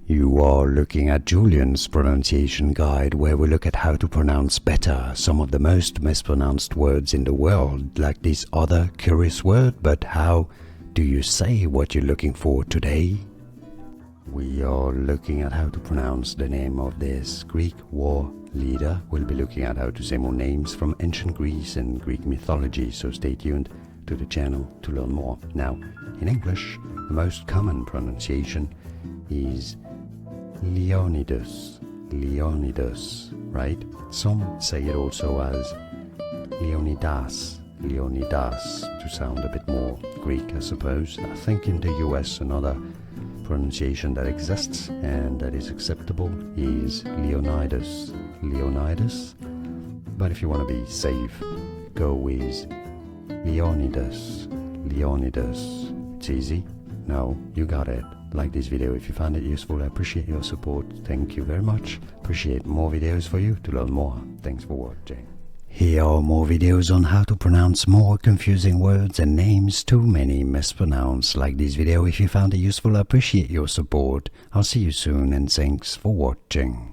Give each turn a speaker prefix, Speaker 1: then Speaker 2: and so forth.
Speaker 1: You are looking at Julian's pronunciation guide, where we look at how to pronounce better some of the most mispronounced words in the world, like this other curious word. But how do you say what you're looking for today? We are looking at how to pronounce the name of this Greek war leader. We'll be looking at how to say more names from ancient Greece and Greek mythology, so stay tuned to the channel to learn more. Now, in English, the most common pronunciation is Leonidas, Leonidas, right? Some say it also as Leonidas, Leonidas, to sound a bit more Greek, I suppose. I think in the US another pronunciation that exists and that is acceptable is Leonidas, Leonidas. But if you want to be safe, go with Leonidas, Leonidas. It's easy. No, you got it. Like this video if you found it useful. I appreciate your support. Thank you very much. Appreciate more videos for you to learn more. Thanks for watching. Here are more videos on how to pronounce more confusing words and names too many mispronounced. Like this video if you found it useful. I appreciate your support. I'll see you soon and thanks for watching.